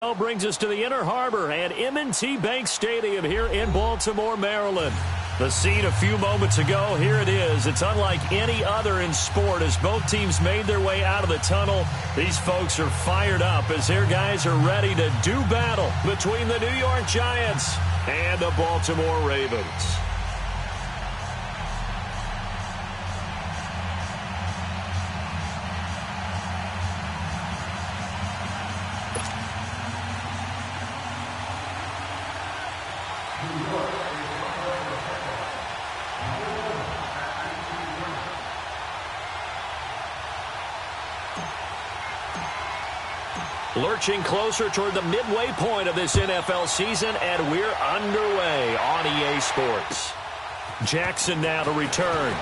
Well, brings us to the Inner Harbor at M&T Bank Stadium here in Baltimore, Maryland. The scene a few moments ago, here it is. It's unlike any other in sport as both teams made their way out of the tunnel. These folks are fired up as their guys are ready to do battle between the New York Giants and the Baltimore Ravens. Lurching closer toward the midway point of this NFL season, and we're underway on EA Sports. Jackson now to return.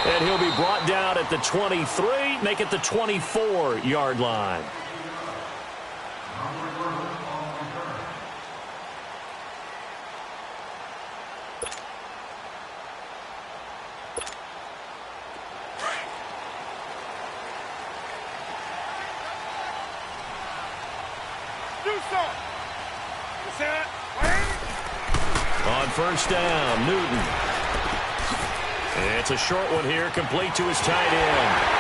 And he'll be brought down at the 23, make it the 24-yard line. On first down, Newton. It's a short one here, complete to his tight end.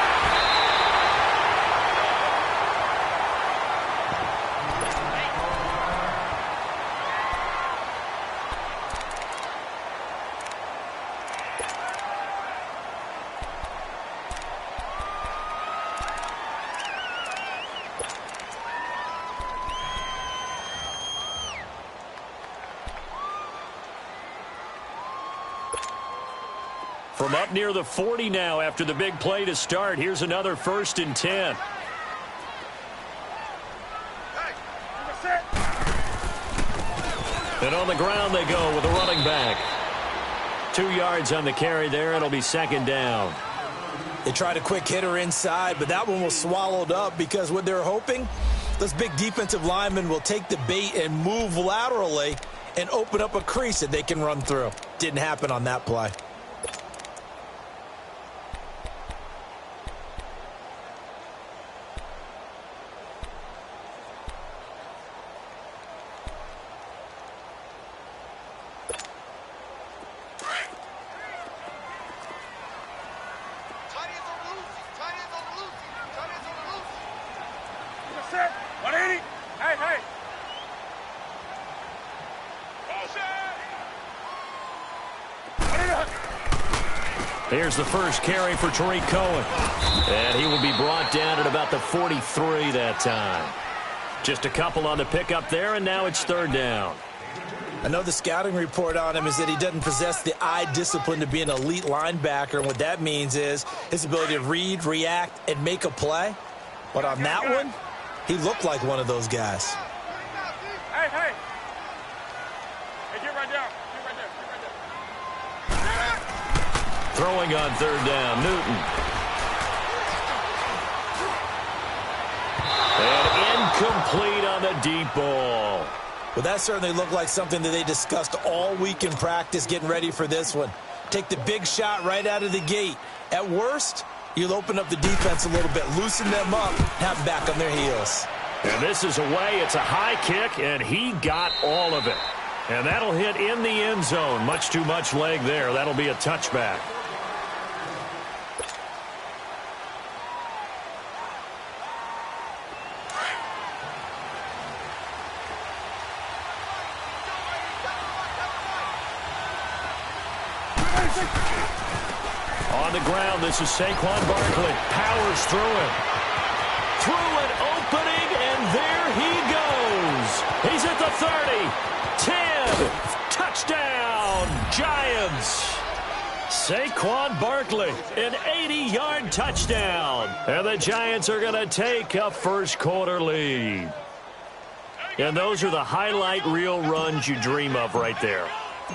From up near the 40 now after the big play to start. Here's another 1st and 10. And on the ground they go with a running back. 2 yards on the carry there. It'll be 2nd down. They tried a quick hitter inside, but that one was swallowed up because what they're hoping, those big defensive linemen will take the bait and move laterally and open up a crease that they can run through. Didn't happen on that play. Here's the first carry for Tariq Cohen. And he will be brought down at about the 43 that time. Just a couple on the pickup there, and now it's 3rd down. I know the scouting report on him is that he doesn't possess the eye discipline to be an elite linebacker, and what that means is his ability to read, react, and make a play. But on that one, he looked like one of those guys. Hey, get right down. Throwing on 3rd down, Newton. And incomplete on the deep ball. Well, that certainly looked like something that they discussed all week in practice getting ready for this one. Take the big shot right out of the gate. At worst, you'll open up the defense a little bit, loosen them up, have them back on their heels. And this is away. It's a high kick, and he got all of it. And that'll hit in the end zone. Much too much leg there. That'll be a touchback. On the ground, this is Saquon Barkley. Powers through him. Through an opening, and there he goes. He's at the 30, 10, touchdown, Giants. Saquon Barkley, an 80-yard touchdown. And the Giants are going to take a first-quarter lead. And those are the highlight reel runs you dream of right there.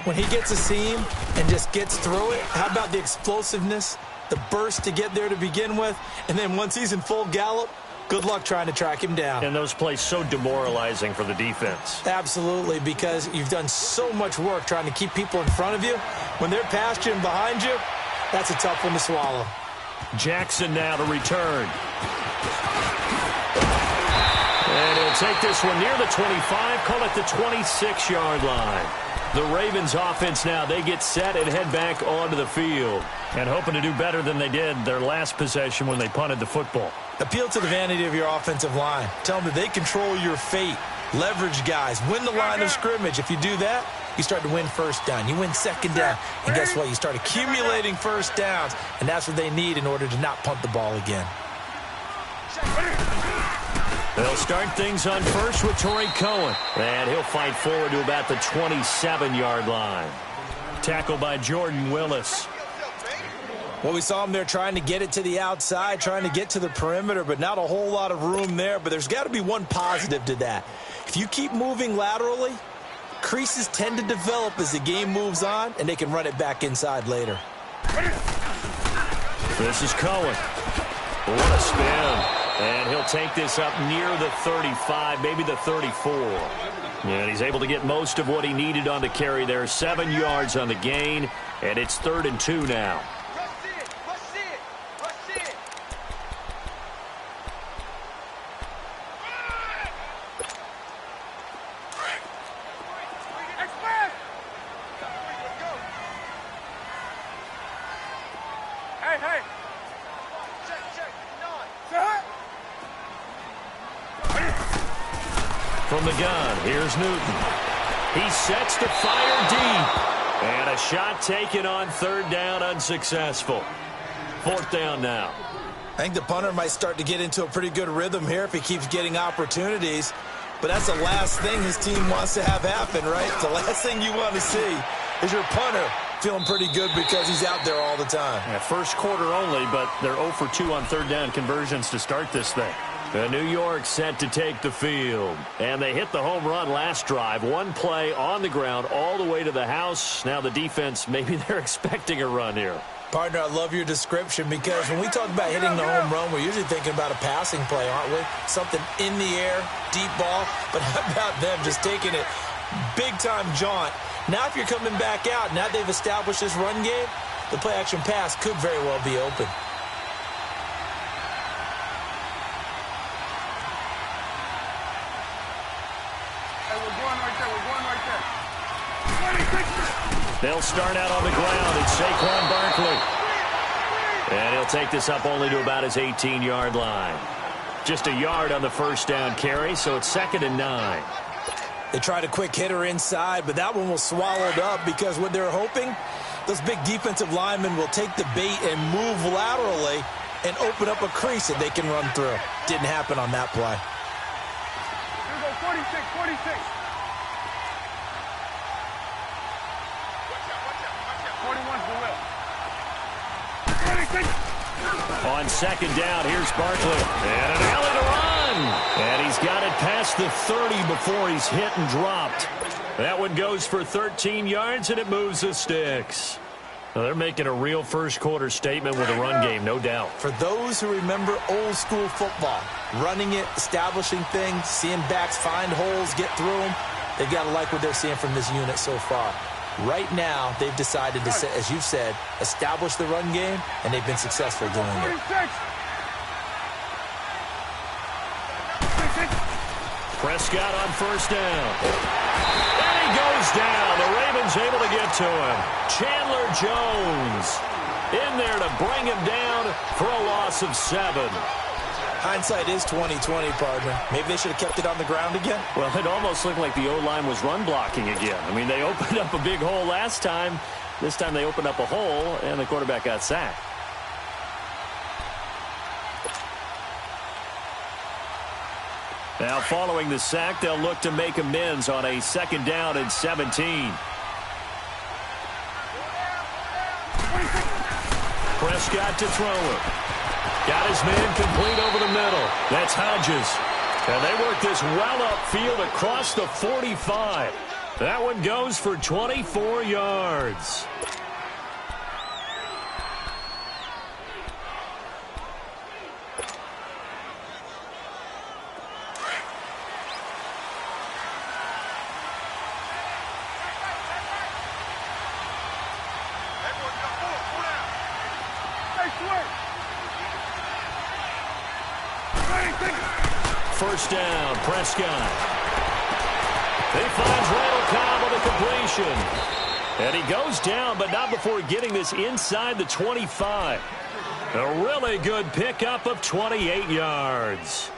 When he gets a seam and just gets through it, how about the explosiveness, the burst to get there to begin with, and then once he's in full gallop, good luck trying to track him down. And those plays so demoralizing for the defense. Absolutely, because you've done so much work trying to keep people in front of you. When they're past you and behind you, that's a tough one to swallow. Jackson now to return. take this one near the 25, call it the 26-yard line. The Ravens offense now, they get set and head back onto the field. And hoping to do better than they did their last possession when they punted the football. Appeal to the vanity of your offensive line. Tell them that they control your fate. Leverage guys. Win the line of scrimmage. If you do that, you start to win first down. You win second down. And guess what? You start accumulating first downs. And that's what they need in order to not punt the ball again. They'll start things on first with Torrey Cohen. And he'll fight forward to about the 27-yard line. Tackled by Jordan Willis. Well, we saw him there trying to get it to the outside, trying to get to the perimeter, but not a whole lot of room there. But there's got to be one positive to that. If you keep moving laterally, creases tend to develop as the game moves on, and they can run it back inside later. This is Cohen. What a spin. And he'll take this up near the 35, maybe the 34. And he's able to get most of what he needed on the carry there. 7 yards on the gain, and it's 3rd and 2 now. From the gun, here's Newton. He sets to fire deep. And a shot taken on 3rd down, unsuccessful. 4th down now. I think the punter might start to get into a pretty good rhythm here if he keeps getting opportunities. But that's the last thing his team wants to have happen, right? The last thing you want to see is your punter feeling pretty good because he's out there all the time. Yeah, first quarter only, but they're 0 for 2 on 3rd down conversions to start this thing. New York set to take the field. And they hit the home run last drive. One play on the ground all the way to the house. Now the defense, maybe they're expecting a run here. Partner, I love your description because when we talk about hitting the home run, we're usually thinking about a passing play, aren't we? Something in the air, deep ball. But how about them just taking it big-time jaunt? Now if you're coming back out, now they've established this run game, the play-action pass could very well be open. They'll start out on the ground. It's Saquon Barkley. And he'll take this up only to about his 18-yard line. Just a yard on the first down carry, so it's 2nd and 9. They tried a quick hitter inside, but that one was swallowed up because what they're hoping, those big defensive linemen will take the bait and move laterally and open up a crease that they can run through. Didn't happen on that play. Here we go, 46. 41's the will. 26. On 2nd down, here's Barkley. And an alley to run. And he's got it past the 30 before he's hit and dropped. That one goes for 13 yards, and it moves the sticks. Well, they're making a real first-quarter statement with a run game, no doubt. For those who remember old-school football, running it, establishing things, seeing backs find holes, get through them, they've got to like what they're seeing from this unit so far. Right now, they've decided to, as you've said, establish the run game, and they've been successful doing it. Prescott on first down. And he goes down. The Ravens able to get to him. Chandler Jones in there to bring him down for a loss of 7. Hindsight is 20/20, partner. Maybe they should have kept it on the ground again. Well, it almost looked like the O-line was run blocking again. I mean, they opened up a big hole last time. This time they opened up a hole, and the quarterback got sacked. Now, following the sack, they'll look to make amends on a 2nd down and 17. Prescott to throw it. Got his man complete over the middle. That's Hodges. And they work this well upfield across the 45. That one goes for 24 yards. first down. Prescott. He finds Randall Cobb on the completion. And he goes down, but not before getting this inside the 25. A really good pickup of 28 yards.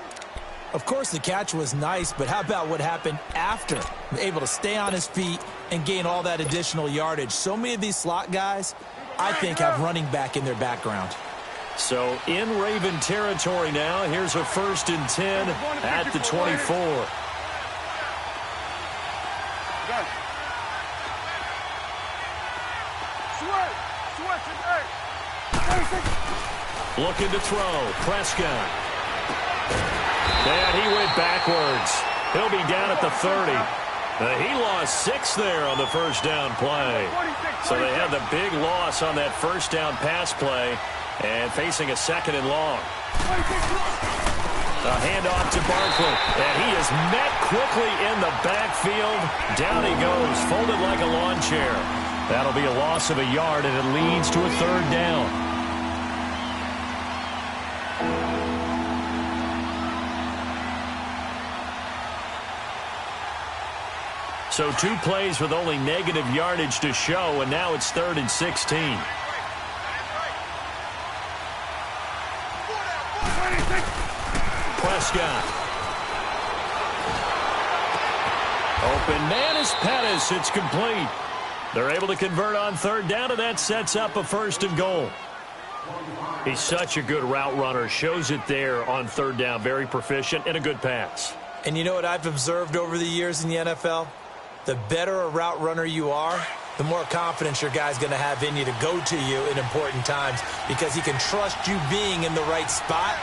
Of course, the catch was nice, but how about what happened after? Able to stay on his feet and gain all that additional yardage. So many of these slot guys, I think, have running back in their background. So in Raven territory now. Here's a 1st and 10 at the 24. Looking to throw. Prescott. And he went backwards. He'll be down at the 30. He lost 6 there on the first down play. So they had the big loss on that first down pass play and facing a 2nd and long. A handoff to Barkley. And he is met quickly in the backfield. Down he goes, folded like a lawn chair. That'll be a loss of a yard, and it leads to a 3rd down. So 2 plays with only negative yardage to show, and now it's 3rd and 16. Prescott. Open man is Pettis. It's complete. They're able to convert on 3rd down, and that sets up a 1st and goal. He's such a good route runner. Shows it there on 3rd down. Very proficient and a good pass. And you know what I've observed over the years in the NFL? The better a route runner you are, the more confidence your guy's going to have in you to go to you in important times because he can trust you being in the right spot,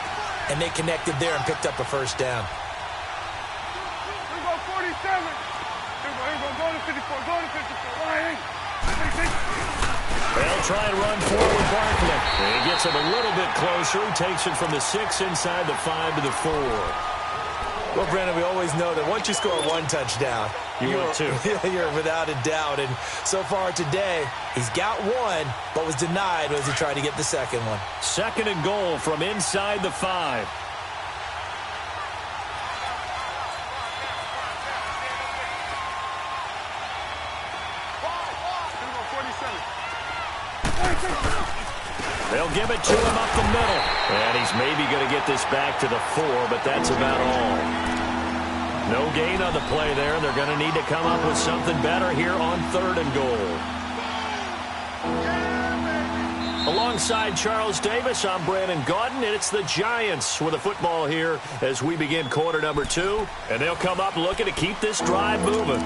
and they connected there and picked up a 1st down. Here we go, 47. Here we go, go to 54, go to 54. Right. They'll try and run forward Barkley. He gets it a little bit closer. He takes it from the 6 inside the 5 to the 4. Well, Brandon, we always know that once you score 1 touchdown, you're 2. You're without a doubt. And so far today, he's got 1, but was denied as he tried to get the 2nd one. 2nd and goal from inside the 5. They'll give it to him up the middle. And he's maybe going to get this back to the 4, but that's about all. No gain on the play there. They're going to need to come up with something better here on 3rd and goal. Alongside Charles Davis, I'm Brandon Gaudin, and it's the Giants with the football here as we begin quarter number 2. And they'll come up looking to keep this drive moving.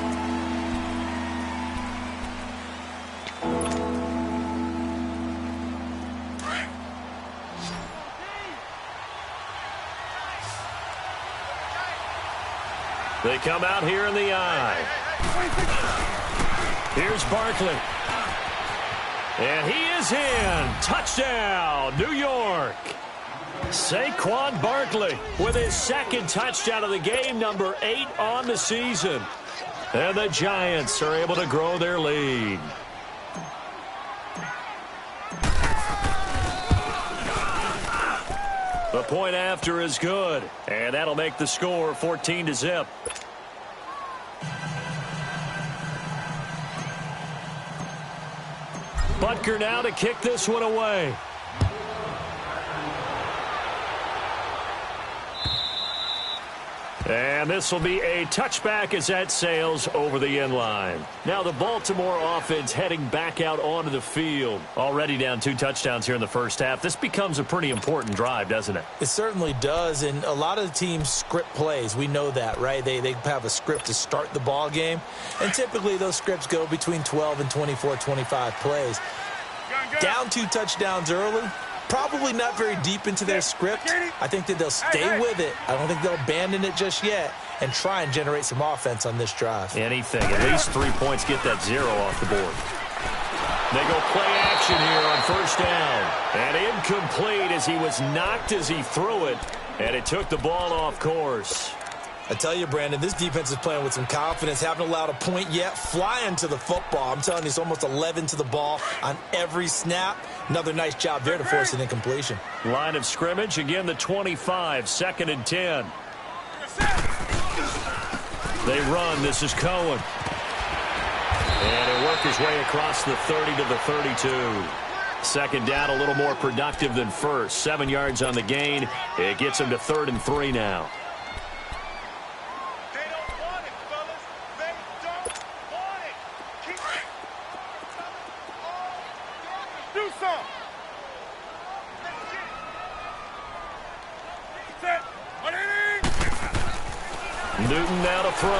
They come out here in the eye. Here's Barkley. And he is in. Touchdown, New York. Saquon Barkley with his 2nd touchdown of the game, number 8 on the season. And the Giants are able to grow their lead. The point after is good, and that'll make the score 14-0. Butker now to kick this one away. And this will be a touchback as that sails over the end line. Now the Baltimore offense heading back out onto the field. Already down 2 touchdowns here in the first half. This becomes a pretty important drive, doesn't it? It certainly does, and a lot of the teams script plays. We know that, right? They have a script to start the ball game, and typically those scripts go between 12 and 24, 25 plays. Down 2 touchdowns early. Probably not very deep into their script. I think that they'll stay with it. I don't think they'll abandon it just yet and try and generate some offense on this drive. Anything. At least 3 points. Get that 0 off the board. They go play action here on first down. And incomplete as he was knocked as he threw it. And it took the ball off course. I tell you, Brandon, this defense is playing with some confidence. Haven't allowed a point yet. Flying to the football. I'm telling you, it's almost 11 to the ball on every snap. Another nice job there to force an incompletion. Line of scrimmage, again the 25, 2nd and 10. They run. This is Cohen. And he'll work his way across the 30 to the 32. Second down, a little more productive than first. 7 yards on the gain. It gets him to 3rd and 3 now. They don't want it, fellas. They don't want it. Keep it. Do something. Set. Newton now to throw.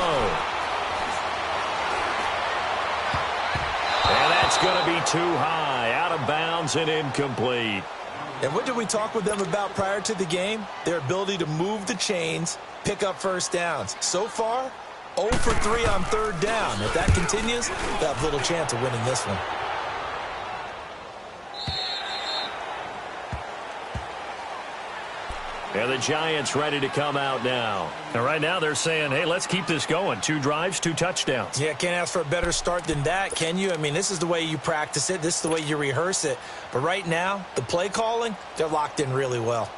And that's going to be too high. Out of bounds and incomplete. And what did we talk with them about prior to the game? Their ability to move the chains, pick up first downs. So far, 0 for 3 on 3rd down. If that continues, they have little chance of winning this one. And the Giants ready to come out now. And right now they're saying, hey, let's keep this going. 2 drives, 2 touchdowns. Yeah, can't ask for a better start than that, can you? I mean, this is the way you practice it. This is the way you rehearse it. But right now, the play calling, they're locked in really well.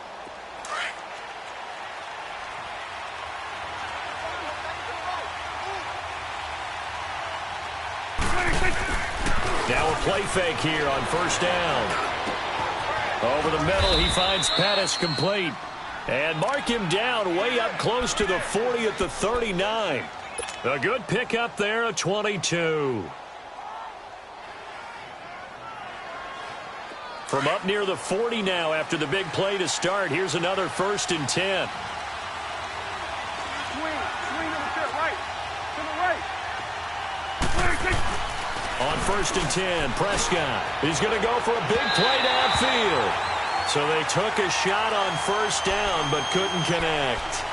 Now a play fake here on 1st down. Over the middle, he finds Pettis complete. And mark him down way up close to the 40 at the 39. A good pickup there, a 22. From up near the 40 now after the big play to start. Here's another 1st and 10. On 1st and 10, Prescott. He's going to go for a big play downfield. So they took a shot on 1st down, but couldn't connect.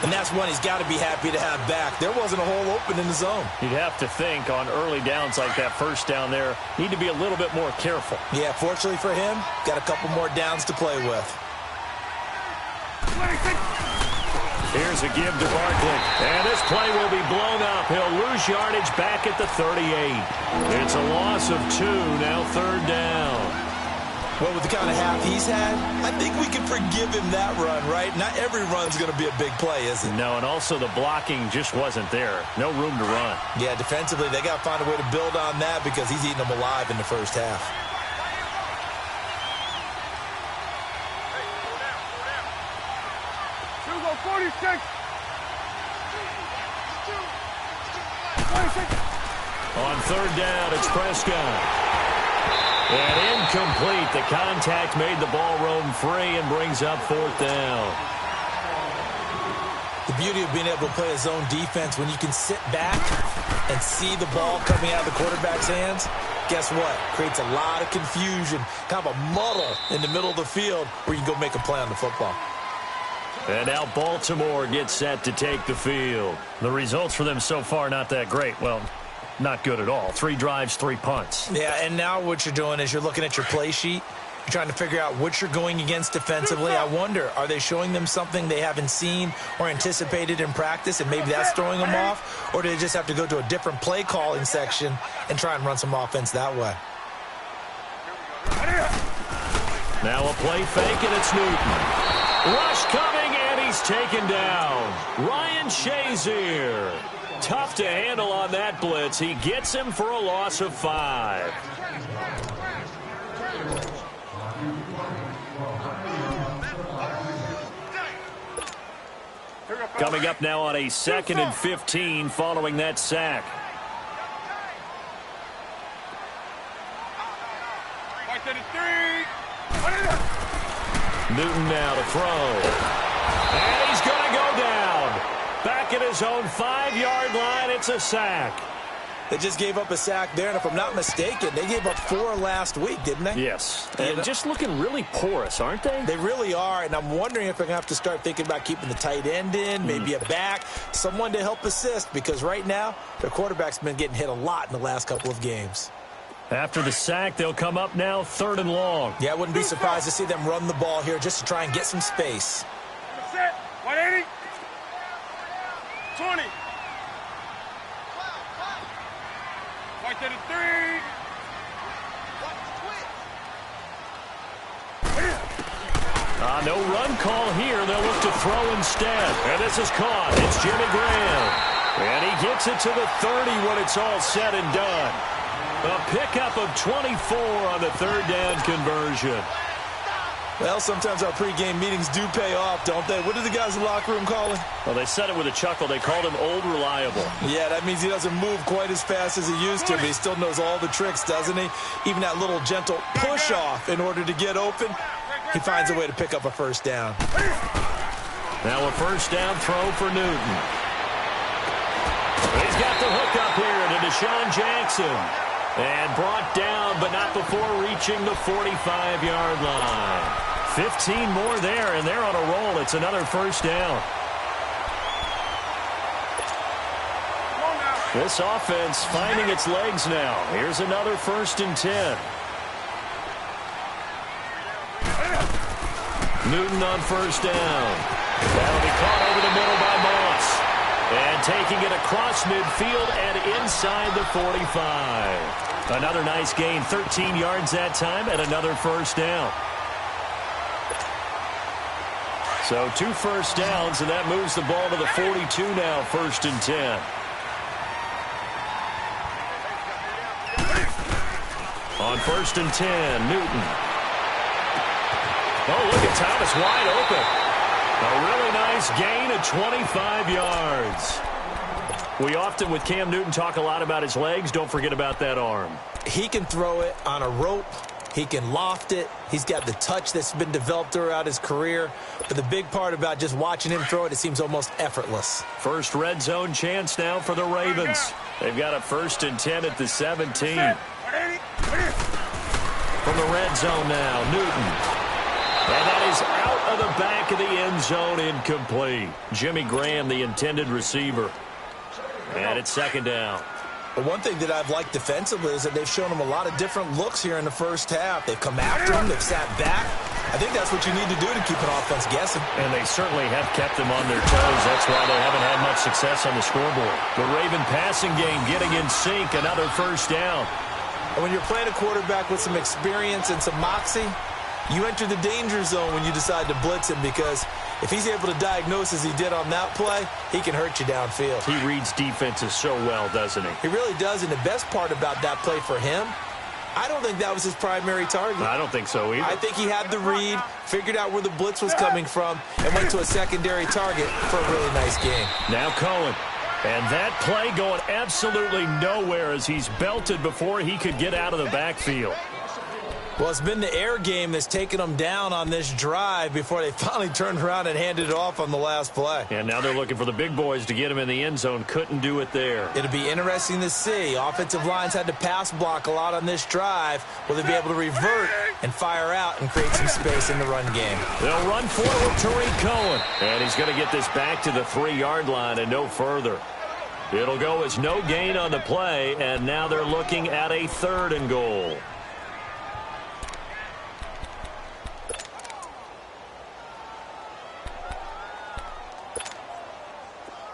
And that's one he's got to be happy to have back. There wasn't a hole open in the zone. You'd have to think on early downs like that 1st down there, need to be a little bit more careful. Yeah, fortunately for him, got a couple more downs to play with. Here's a give to Barkley. And this play will be blown up. He'll lose yardage back at the 38. It's a loss of 2, now 3rd down. Well, with the kind of half he's had, I think we can forgive him that run, right? Not every run's going to be a big play, is it? No, and also the blocking just wasn't there. No room to run. Yeah, defensively, they got to find a way to build on that because he's eating them alive in the 1st half. Here we go, 46. On 3rd down, it's Prescott. And incomplete. The contact made the ball roam free and brings up 4th down. The beauty of being able to play a zone defense when you can sit back and see the ball coming out of the quarterback's hands, guess what? Creates a lot of confusion, kind of a muddle in the middle of the field where you can go make a play on the football. And now Baltimore gets set to take the field. The results for them so far not that great. Well, not good at all. 3 drives, 3 punts. Yeah, and now what you're doing is you're looking at your play sheet. You're trying to figure out what you're going against defensively. I wonder, are they showing them something they haven't seen or anticipated in practice, and maybe that's throwing them off? Or do they just have to go to a different play calling section and try and run some offense that way? Now a play fake, and it's Newton. Rush coming, and he's taken down. Ryan Shazier. Tough to handle on that blitz. He gets him for a loss of 5. Coming up now on a 2nd and 15 following that sack. Newton now to throw. And he's going to go down. Back at his own 5-yard line, it's a sack. They just gave up a sack there, and if I'm not mistaken, they gave up 4 last week, didn't they? Yes, and just looking really porous, aren't they? They really are, and I'm wondering if they're going to have to start thinking about keeping the tight end in, maybe a back, someone to help assist, because right now, their quarterback's been getting hit a lot in the last couple of games. After the sack, they'll come up now 3rd and long. Yeah, I wouldn't be surprised to see them run the ball here just to try and get some space. Set. 180. 20. Right to the 3. No run call here. They'll look to throw instead. And this is caught. It's Jimmy Graham. And he gets it to the 30 when it's all said and done. A pickup of 24 on the third down conversion. Well, sometimes our pregame meetings do pay off, don't they? What did the guys in the locker room call him? Well, they said it with a chuckle. They called him Old Reliable. Yeah, that means he doesn't move quite as fast as he used to, but he still knows all the tricks, doesn't he? Even that little gentle push-off in order to get open, he finds a way to pick up a first down. Now a first down throw for Newton. He's got the hook up here to Deshaun Jackson. And brought down, but not before reaching the 45-yard line. 15 more there, and they're on a roll. It's another first down. This offense finding its legs now. Here's another 1st and 10. Newton on first down. That'll be caught over the middle by Moss. And taking it across midfield and inside the 45. Another nice gain, 13 yards that time, and another first down. So 2 first downs, and that moves the ball to the 42 now, 1st and 10. On 1st and 10, Newton. Oh, look at Thomas wide open. A really nice gain of 25 yards. We often, with Cam Newton, talk a lot about his legs. Don't forget about that arm. He can throw it on a rope. He can loft it. He's got the touch that's been developed throughout his career. But the big part about just watching him throw it seems almost effortless. First red zone chance now for the Ravens. They've got a 1st and 10 at the 17. From the red zone now, Newton. And that is out of the back of the end zone, incomplete. Jimmy Graham, the intended receiver. And it's 2nd down. But one thing that I've liked defensively is that they've shown him a lot of different looks here in the first half. They've come after him. They've sat back. I think that's what you need to do to keep an offense guessing. And they certainly have kept them on their toes. That's why they haven't had much success on the scoreboard. The Raven passing game getting in sync. Another first down. And when you're playing a quarterback with some experience and some moxie, you enter the danger zone when you decide to blitz him, because if he's able to diagnose as he did on that play, he can hurt you downfield. He reads defenses so well, doesn't he? He really does, and the best part about that play for him, I don't think that was his primary target. I don't think so either. I think he had the read, figured out where the blitz was coming from, and went to a secondary target for a really nice game. Now Cohen. And that play going absolutely nowhere as he's belted before he could get out of the backfield. Well, it's been the air game that's taken them down on this drive before they finally turned around and handed it off on the last play. And now they're looking for the big boys to get him in the end zone. Couldn't do it there. It'll be interesting to see. Offensive lines had to pass block a lot on this drive. Will they be able to revert and fire out and create some space in the run game? They'll run forward Tariq Cohen. And he's going to get this back to the 3-yard line and no further. It'll go as no gain on the play, and now they're looking at a 3rd and goal.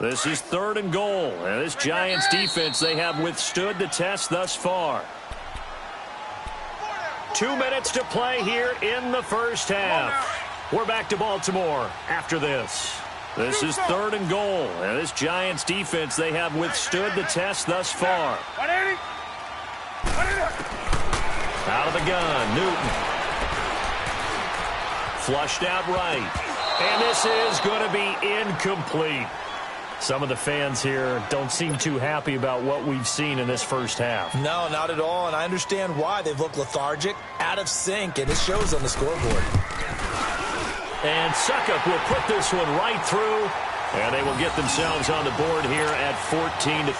This is 3rd and goal, and this Giants defense, they have withstood the test thus far. 2 minutes to play here in the first half. We're back to Baltimore after this. This is 3rd and goal, and this Giants defense, they have withstood the test thus far. Out of the gun, Newton. Flushed out right, and this is going to be incomplete. Some of the fans here don't seem too happy about what we've seen in this first half. No, not at all, and I understand why. They've looked lethargic, out of sync, and it shows on the scoreboard. And Suckup will put this one right through, and they will get themselves on the board here at 14-3.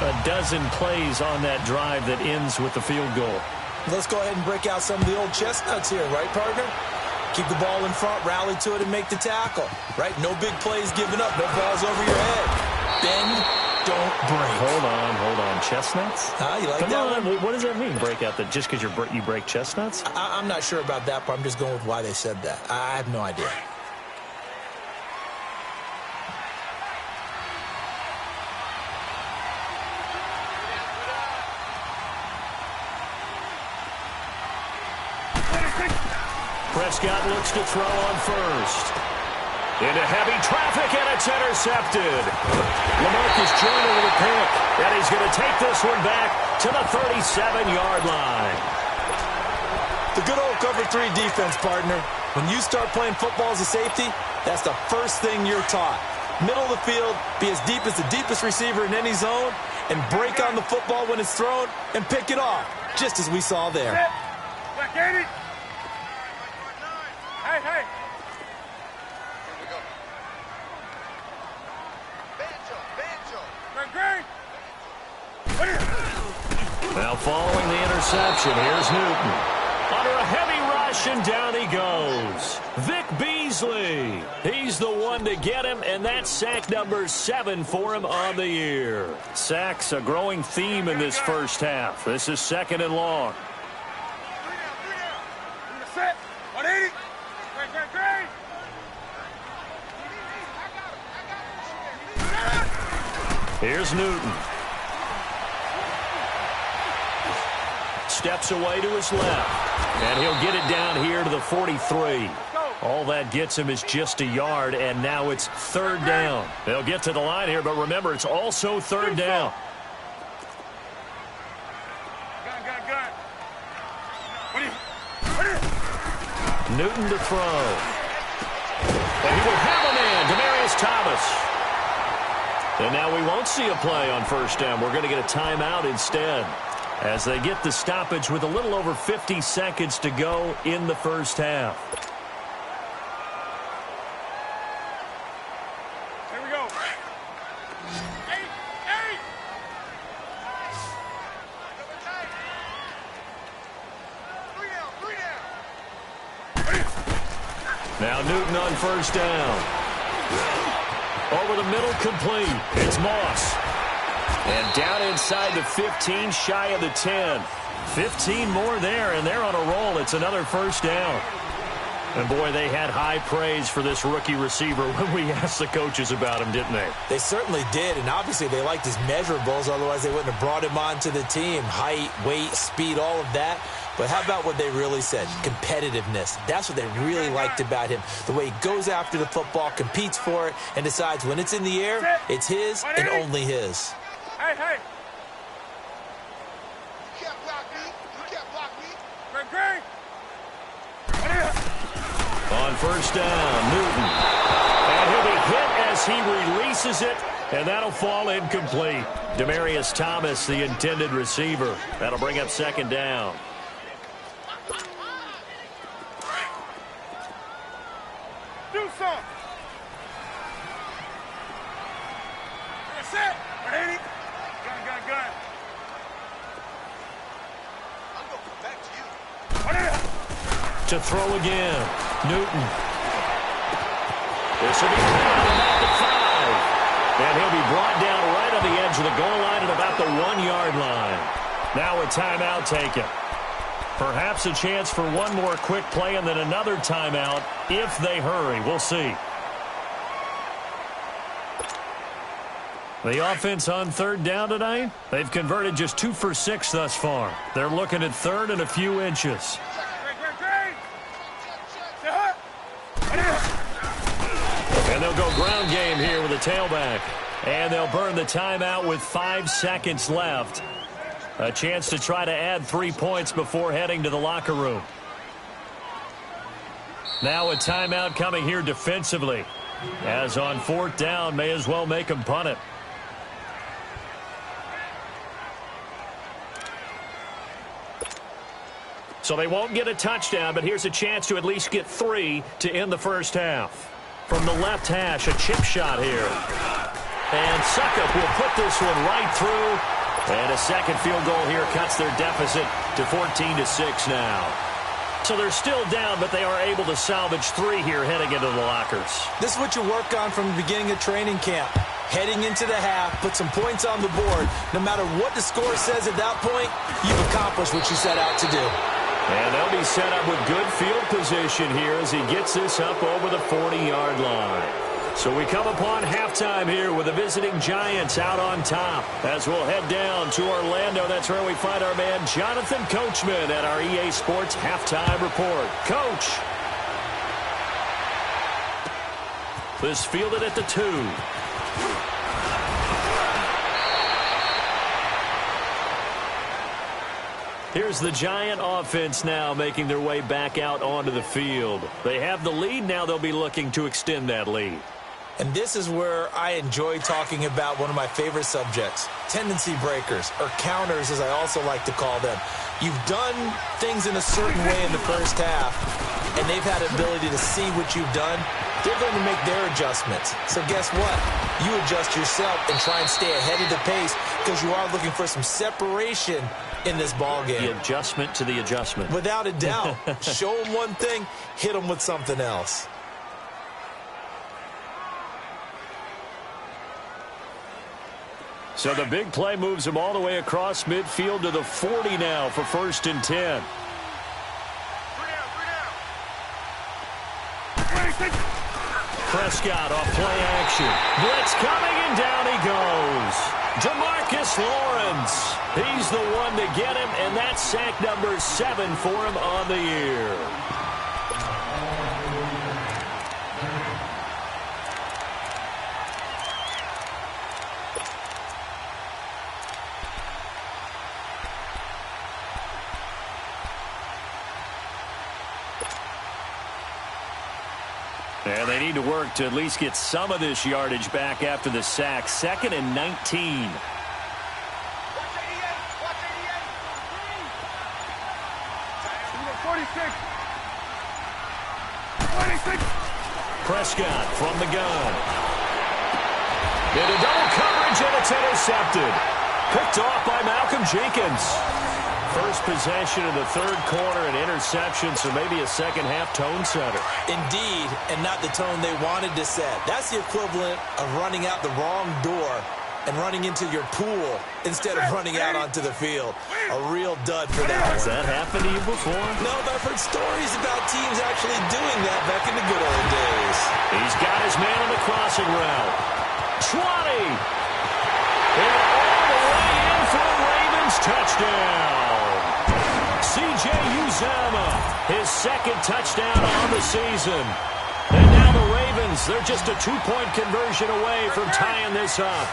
A dozen plays on that drive that ends with the field goal. Let's go ahead and break out some of the old chestnuts here, right, partner? Keep the ball in front, rally to it, and make the tackle, right? No big plays given up, no balls over your head. Bend, don't break. Hold on. Chestnuts? You like Come that on. one? What does that mean, break out? That just because you break chestnuts? I'm not sure about that, but I'm just going with why they said that. I have no idea. Prescott looks to throw on first. Into heavy traffic, and it's intercepted. LaMarcus Joyner with a pick, and he's going to take this one back to the 37-yard line. The good old cover 3 defense, partner. When you start playing football as a safety, that's the first thing you're taught. Middle of the field, be as deep as the deepest receiver in any zone, and break on the football when it's thrown and pick it off, just as we saw there. Black 80. Hey, hey. Now following the interception, here's Newton. Under a heavy rush, and down he goes. Vic Beasley. He's the one to get him, and that's sack number 7 for him on the year. Sacks a growing theme in this first half. This is 2nd and long. Set. 180. Here's Newton. Steps away to his left. And he'll get it down here to the 43. All that gets him is just a yard, and now it's 3rd down. They'll get to the line here, but remember, it's also 3rd down. Newton to throw. And he will have a man, Demaryius Thomas. And now we won't see a play on 1st down. We're going to get a timeout instead, as they get the stoppage with a little over 50 seconds to go in the first half. Here we go. 8. Now Newton on 1st down. Over the middle, complete. It's Moss. And down inside the 15, shy of the 10. 15 more there, and they're on a roll. It's another 1st down. And, boy, they had high praise for this rookie receiver when we asked the coaches about him, didn't they? They certainly did, and obviously they liked his measurables. Otherwise, they wouldn't have brought him onto the team. Height, weight, speed, all of that. But how about what they really said? Competitiveness. That's what they really liked about him. The way he goes after the football, competes for it, and decides when it's in the air, it's his and only his. Hey, hey. You can't block me. You can't block me. Greg. On 1st down, Newton. And he'll be hit as he releases it, and that'll fall incomplete. Demaryius Thomas, the intended receiver. That'll bring up 2nd down. Do some. Set. 180. Gun. I'm going to come back to you. To throw again, Newton. This will be about the 5. And he'll be brought down right on the edge of the goal line at about the 1-yard line. Now a timeout taken. Perhaps a chance for one more quick play and then another timeout if they hurry. We'll see. The offense on 3rd down tonight, they've converted just 2 for 6 thus far. They're looking at 3rd and a few inches. And they'll go ground game here with a tailback. And they'll burn the timeout with 5 seconds left. A chance to try to add 3 points before heading to the locker room. Now a timeout coming here defensively. As on 4th down, may as well make them punt it. So they won't get a touchdown, but here's a chance to at least get 3 to end the first half. From the left hash, a chip shot here. And Suckup will put this one right through. And a second field goal here cuts their deficit to 14-6 now. So they're still down, but they are able to salvage 3 here heading into the lockers. This is what you work on from the beginning of training camp. Heading into the half, put some points on the board. No matter what the score says at that point, you've accomplished what you set out to do. And they'll be set up with good field position here as he gets this up over the 40-yard line. So we come upon halftime here with the visiting Giants out on top. As we'll head down to Orlando, that's where we find our man Jonathan Coachman at our EA Sports Halftime Report. Coach. This fielded at the 2. Here's the Giant offense now making their way back out onto the field. They have the lead. Now they'll be looking to extend that lead. And this is where I enjoy talking about one of my favorite subjects, tendency breakers, or counters as I also like to call them. You've done things in a certain way in the first half, and they've had the ability to see what you've done. They're going to make their adjustments. So guess what? You adjust yourself and try and stay ahead of the pace because you are looking for some separation in this ball game. The adjustment to the adjustment. Without a doubt. Show them one thing, hit them with something else. So the big play moves him all the way across midfield to the 40 now for 1st and 10. Prescott off play action. Blitz coming, and down he goes. DeMarcus Lawrence. He's the one to get him, and that's sack number 7 for him on the year. And they need to work to at least get some of this yardage back after the sack. 2nd and 19. Prescott from the gun. Into double coverage, and it's intercepted. Picked off by Malcolm Jenkins. First possession of the 3rd quarter, an interception, so maybe a second-half tone setter. Indeed, and not the tone they wanted to set. That's the equivalent of running out the wrong door and running into your pool instead of running out onto the field. A real dud for that one. Has that happened to you before? No, but I've heard stories about teams actually doing that back in the good old days. He's got his man on the crossing route. 20! And all the way in for a Ravens touchdown. C.J. Uzomah, his 2nd touchdown on the season. And now the Ravens, they're just a 2-point conversion away from tying this up.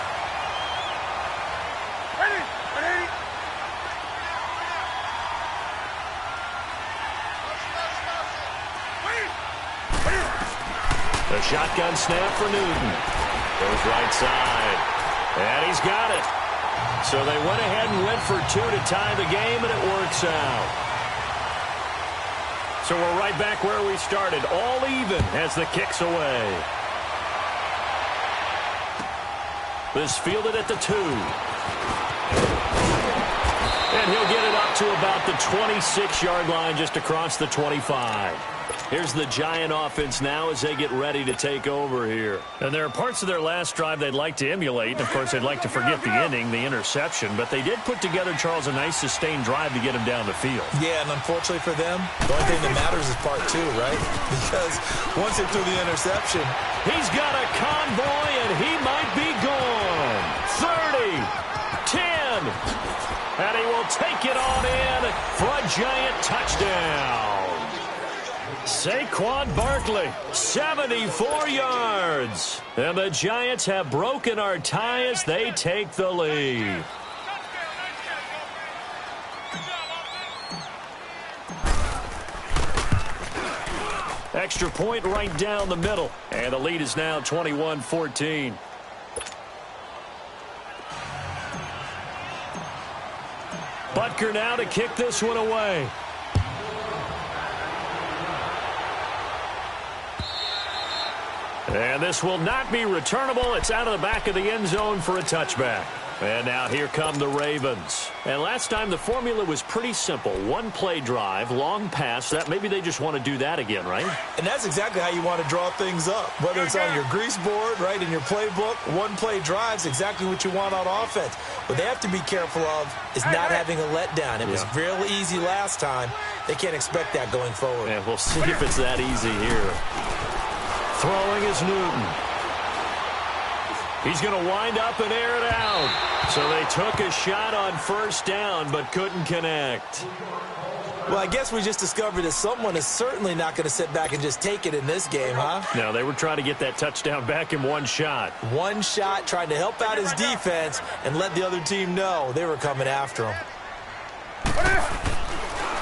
The shotgun snap for Newton. Goes right side. And he's got it. So they went ahead and went for 2 to tie the game, and it works out. So we're right back where we started, all even as the kick's away. This fielded at the 2. And he'll get it up to about the 26-yard line, just across the 25. Here's the Giant offense now as they get ready to take over here. And there are parts of their last drive they'd like to emulate. And of course, they'd like to forget the ending, the interception. But they did put together, Charles, a nice sustained drive to get him down the field. Yeah, and unfortunately for them, the only thing that matters is part 2, right? Because once they threw the interception, he's got a convoy, and he might be gone. 30, 10, and he will take it on in for a Giant touchdown. Saquon Barkley, 74 yards. And the Giants have broken our tie as they take the lead. Extra point right down the middle. And the lead is now 21-14. Butker now to kick this one away. And this will not be returnable. It's out of the back of the end zone for a touchback. And now here come the Ravens. And last time the formula was pretty simple. 1-play drive, long pass. That maybe they just want to do that again, right? And that's exactly how you want to draw things up. Whether it's on your grease board, right, in your playbook, 1-play drive's exactly what you want on offense. What they have to be careful of is not having a letdown. It was real easy last time. They can't expect that going forward. And we'll see if it's that easy here. Throwing is Newton. He's going to wind up and air it out. So they took a shot on 1st down but couldn't connect. Well, I guess we just discovered that someone is certainly not going to sit back and just take it in this game, huh? No, they were trying to get that touchdown back in one shot. One shot, trying to help out his defense and let the other team know they were coming after him.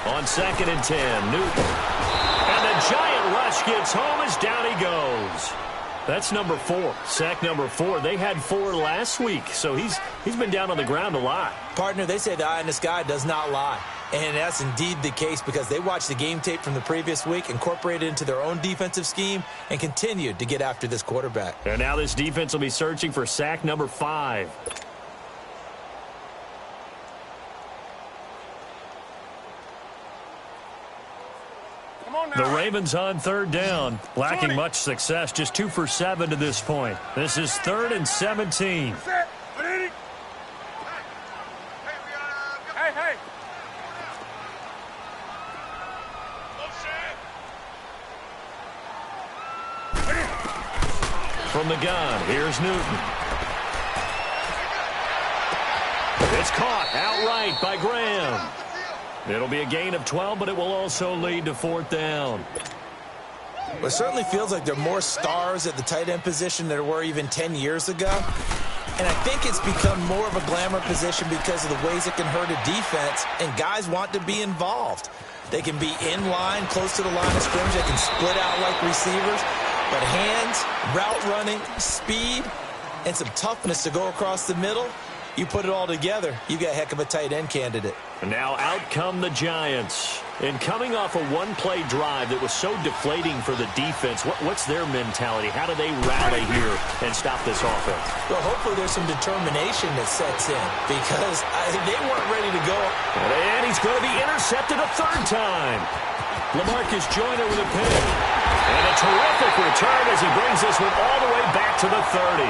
On 2nd and 10, Newton. And the giant rush gets home as down he goes. That's number 4, sack number 4. They had 4 last week, so he's been down on the ground a lot. Partner, they say the eye in the sky does not lie. And that's indeed the case because they watched the game tape from the previous week, incorporated it into their own defensive scheme, and continued to get after this quarterback. And now this defense will be searching for sack number 5. The Ravens on 3rd down, lacking much success, just 2 for 7 to this point. This is 3rd and 17. Hey. From the gun, here's Newton. It's caught outright by Graham. It'll be a gain of 12, but it will also lead to 4th down. Well, it certainly feels like there are more stars at the tight end position than there were even 10 years ago. And I think it's become more of a glamour position because of the ways it can hurt a defense, and guys want to be involved. They can be in line, close to the line of scrimmage. They can split out like receivers. But hands, route running, speed, and some toughness to go across the middle, you put it all together, you got a heck of a tight end candidate. And now out come the Giants. And coming off a one-play drive that was so deflating for the defense, what's their mentality? How do they rally here and stop this offense? Well, hopefully there's some determination that sets in because they weren't ready to go. And he's going to be intercepted a 3rd time. LaMarcus Joyner with a pick. And a terrific return as he brings this one all the way back to the 30.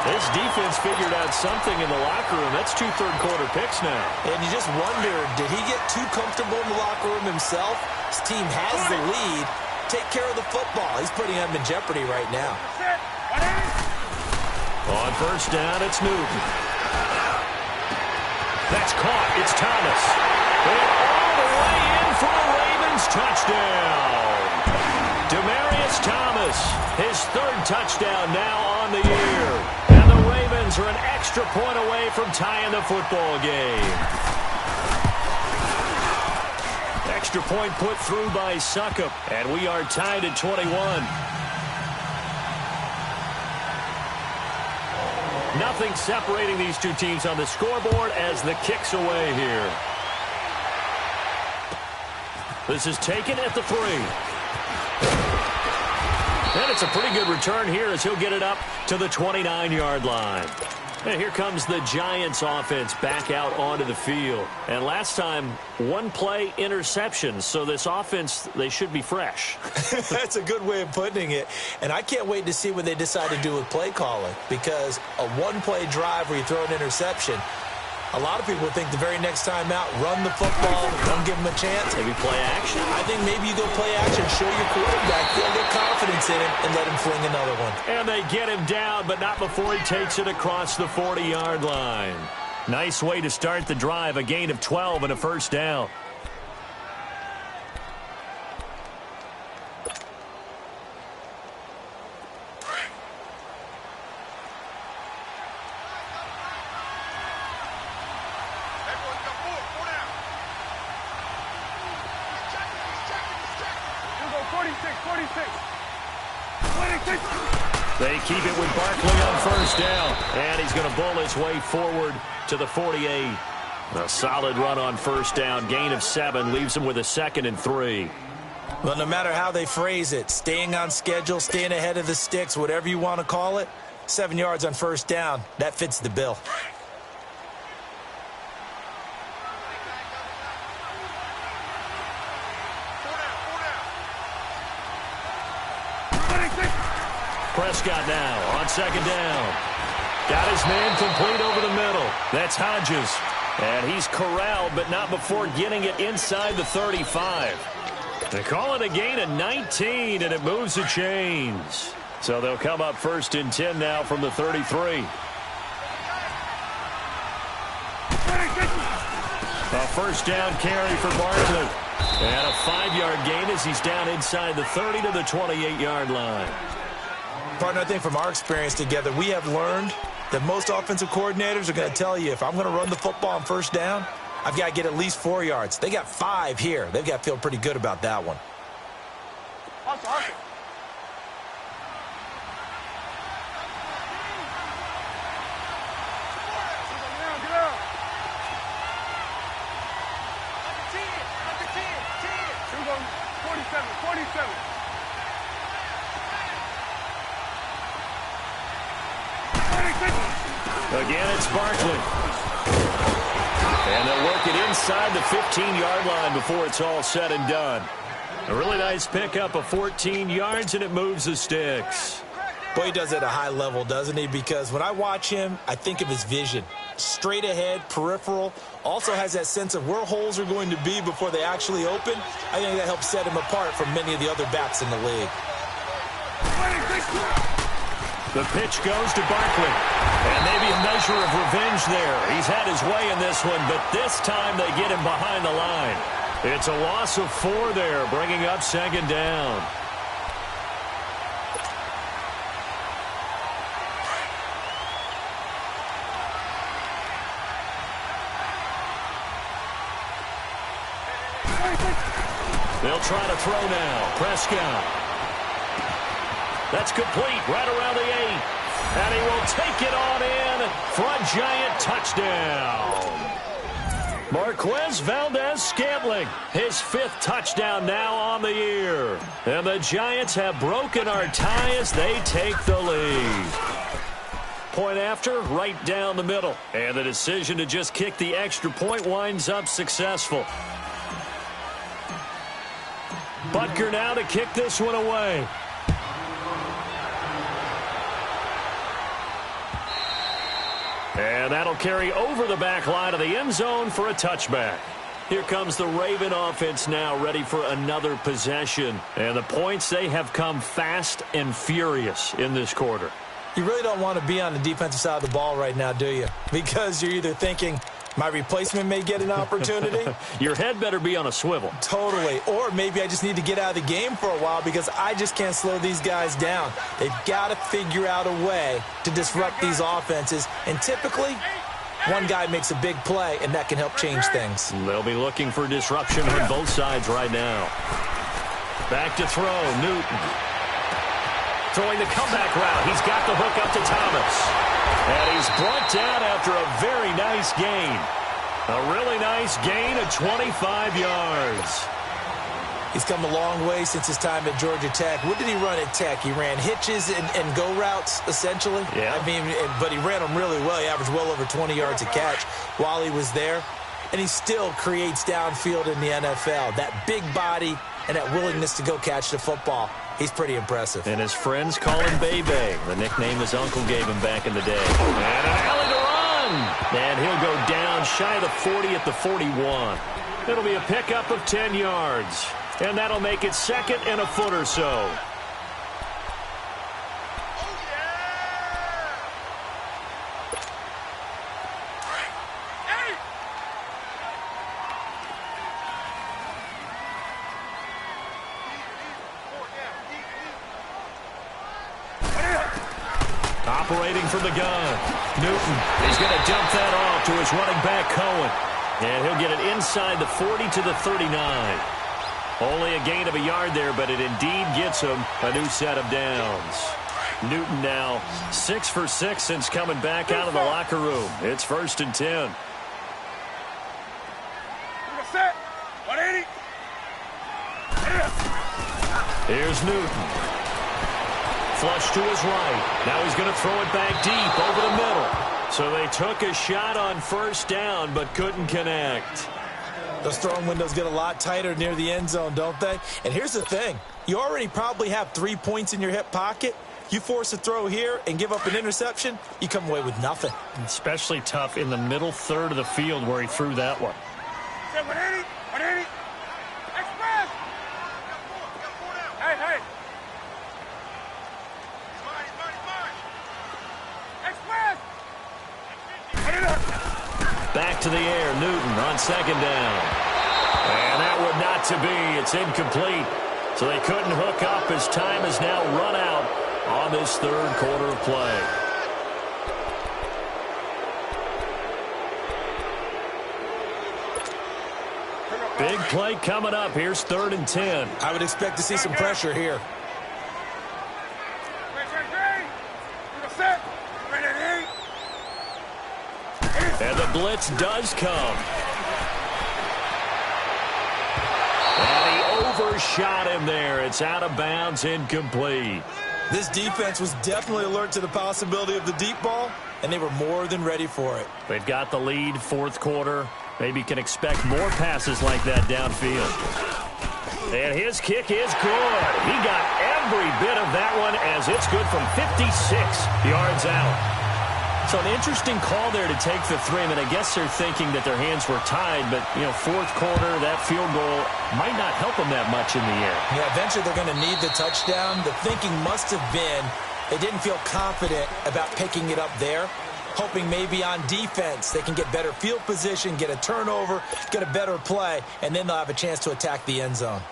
This defense figured out something in the locker room. That's 2 third-quarter picks now. And you just wonder, did he get too comfortable in the locker room himself? His team has the lead. Take care of the football. He's putting them in jeopardy right now. On 1st down, it's Newton. That's caught. It's Thomas. And all the way in for a Ravens touchdown. Demaryius Thomas, his 3rd touchdown now on the year. And the Ravens are an extra point away from tying the football game. Extra point put through by Succop, and we are tied at 21. Nothing separating these two teams on the scoreboard as the kick's away here. This is taken at the 3. And it's a pretty good return here as he'll get it up to the 29-yard line. And here comes the Giants offense back out onto the field. And last time, 1-play interception. So this offense, they should be fresh. That's a good way of putting it. And I can't wait to see what they decide to do with play calling. Because a 1-play drive where you throw an interception, a lot of people think the very next time out, run the football, don't give them a chance. Maybe play action. I think maybe you go play action, show your quarterback, feel their confidence in him, and let him fling another one. And they get him down, but not before he takes it across the 40-yard line. Nice way to start the drive, a gain of 12 and a 1st down. They keep it with Barkley on 1st down. And he's going to bull his way forward to the 48. A solid run on 1st down. Gain of 7 leaves him with a 2nd and 3. Well, no matter how they phrase it, staying on schedule, staying ahead of the sticks, whatever you want to call it, 7 yards on 1st down, that fits the bill. Prescott now on 2nd down. Got his man complete over the middle. That's Hodges. And he's corralled, but not before getting it inside the 35. They call it a gain of 19, and it moves the chains. So they'll come up 1st and 10 now from the 33. A first down carry for Barkley. And a 5-yard gain as he's down inside the 30 to the 28-yard line. Partner, I think from our experience together, we have learned that most offensive coordinators are going to tell you, if I'm going to run the football on first down, I've got to get at least 4 yards. They got 5 here. They've got to feel pretty good about that one. Awesome. Again, it's Barkley. And they'll work it inside the 15-yard line before it's all said and done. A really nice pickup of 14 yards, and it moves the sticks. Boy, he does it at a high level, doesn't he? Because when I watch him, I think of his vision. Straight ahead, peripheral. Also has that sense of where holes are going to be before they actually open. I think that helps set him apart from many of the other backs in the league. The pitch goes to Barkley. And maybe a measure of revenge there. He's had his way in this one, but this time they get him behind the line. It's a loss of 4 there, bringing up second down. They'll try to throw now. Prescott. That's complete right around the 8. And he will take it on in for a giant touchdown. Marquez Valdez-Scantling, his 5th touchdown now on the year. And the Giants have broken our tie as they take the lead. Point after, right down the middle. And the decision to just kick the extra point winds up successful. Butker now to kick this one away. And that'll carry over the back line of the end zone for a touchback. Here comes the Raven offense now, ready for another possession. And the points, they have come fast and furious in this quarter. You really don't want to be on the defensive side of the ball right now, do you? Because you're either thinking, my replacement may get an opportunity. Your head better be on a swivel. Totally. Or maybe I just need to get out of the game for a while because I just can't slow these guys down. They've got to figure out a way to disrupt these offenses. And typically, one guy makes a big play, and that can help change things. They'll be looking for disruption on both sides right now. Back to throw, Newton. Throwing the comeback route. He's got the hook up to Thomas. And he's brought down after a very nice gain. A really nice gain of 25 yards. He's come a long way since his time at Georgia Tech. What did he run at Tech? He ran hitches and go routes, essentially. Yeah. I mean, but he ran them really well. He averaged well over 20 yards a catch while he was there. And he still creates downfield in the NFL. That big body and that willingness to go catch the football. He's pretty impressive. And his friends call him Bebe, the nickname his uncle gave him back in the day. And an alley to run. And he'll go down shy of the 40 at the 41. It'll be a pickup of 10 yards. And that'll make it 2nd and a foot or so. Operating from the gun. Newton is going to dump that off to his running back, Cohen. And he'll get it inside the 40 to the 39. Only a gain of a yard there, but it indeed gets him a new set of downs. Newton now 6 for 6 since coming back out of the locker room. It's 1st and 10. Set. 180. Here's Newton. Flush to his right. Now he's going to throw it back deep over the middle. So they took a shot on first down but couldn't connect. Those throwing windows get a lot tighter near the end zone, don't they? And here's the thing. You already probably have 3 points in your hip pocket. You force a throw here and give up an interception, you come away with nothing. Especially tough in the middle third of the field where he threw that one. 180. 180. Express. Hey. Express. Back to the air, Newton on second down. And that would not to be. It's incomplete. So they couldn't hook up as time has now run out on this third quarter of play. Big play coming up. Here's 3rd and 10. I would expect to see some pressure here. And the blitz does come. And he overshot him there. It's out of bounds, incomplete. This defense was definitely alert to the possibility of the deep ball, and they were more than ready for it. They've got the lead, fourth quarter. Maybe can expect more passes like that downfield. And his kick is good. He got every bit of that one as it's good from 56 yards out. So an interesting call there to take the 3. I mean, I guess they're thinking that their hands were tied, but, you know, fourth quarter, that field goal might not help them that much in the air. Yeah, eventually they're going to need the touchdown. The thinking must have been they didn't feel confident about picking it up there, hoping maybe on defense they can get better field position, get a turnover, get a better play, and then they'll have a chance to attack the end zone.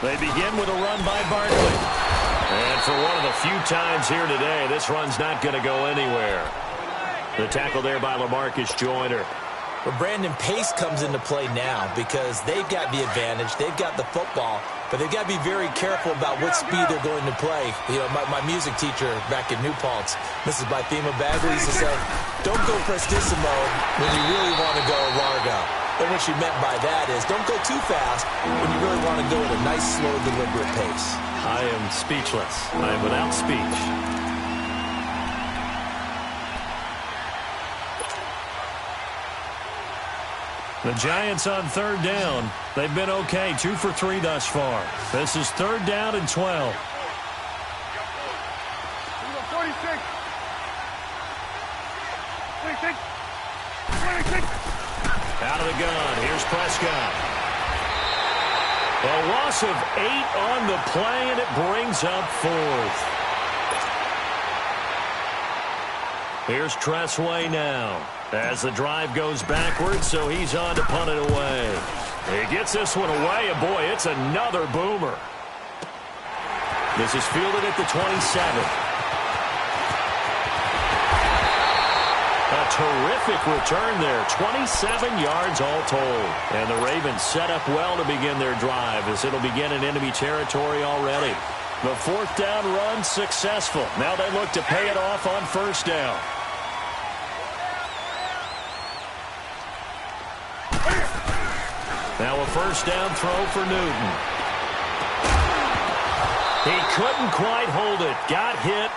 They begin with a run by Barkley. And for one of the few times here today, this run's not going to go anywhere. The tackle there by LaMarcus Joyner. Well, Brandon, pace comes into play now because they've got the advantage. They've got the football, but they've got to be very careful about what speed they're going to play. You know, my music teacher back in New Paltz, Mrs. Bythema Bagley, used to say, don't go prestissimo when you really want to go largo. And what she meant by that is don't go too fast when you really want to go at a nice, slow, deliberate pace. I am speechless. I am without speech. The Giants on 3rd down. They've been okay, 2 for 3 thus far. This is 3rd down and 12. 46. 26. Out of the gun. Here's Prescott. A loss of 8 on the play, and it brings up 4th. Here's Tressway now as the drive goes backwards, so he's on to punt it away. He gets this one away, and boy, it's another boomer. This is fielded at the 27. A terrific return there, 27 yards all told. And the Ravens set up well to begin their drive as it'll begin in enemy territory already. The 4th down run successful. Now they look to pay it off on 1st down. Now a 1st down throw for Newton. He couldn't quite hold it. Got hit.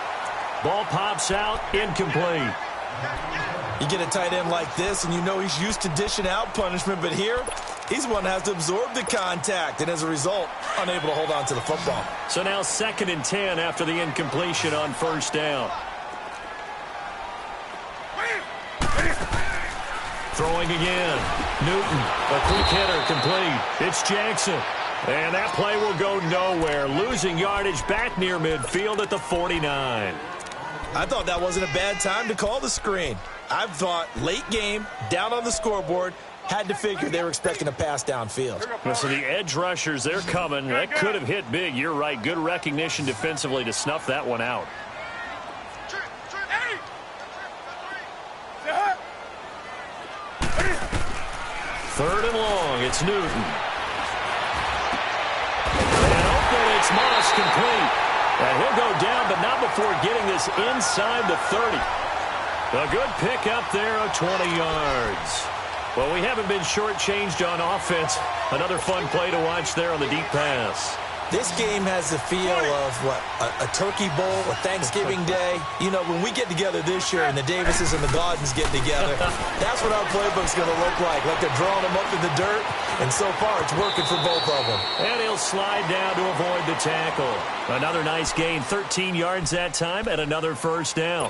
Ball pops out, incomplete. You get a tight end like this, and you know he's used to dishing out punishment, but here, he's one that has to absorb the contact, and as a result, unable to hold on to the football. So now 2nd and 10 after the incompletion on 1st down. Throwing again. Newton, a quick hitter, complete. It's Jackson. And that play will go nowhere. Losing yardage back near midfield at the 49. I thought that wasn't a bad time to call the screen. I thought late game, down on the scoreboard, had to figure they were expecting a pass downfield. So the edge rushers, they're coming. That could have hit big. You're right. Good recognition defensively to snuff that one out. Third and long. It's Newton. And open, it's Moss, complete. And he'll go down, but not before getting this inside the 30. A good pickup there of 20 yards. Well, we haven't been shortchanged on offense. Another fun play to watch there on the deep pass. This game has the feel of, what, a turkey bowl, a Thanksgiving day. You know, when we get together this year and the Davises and the Gaudens get together, that's what our playbook's going to look like they're drawing them up in the dirt, and so far it's working for both of them. And he'll slide down to avoid the tackle. Another nice gain, 13 yards that time, and another 1st down.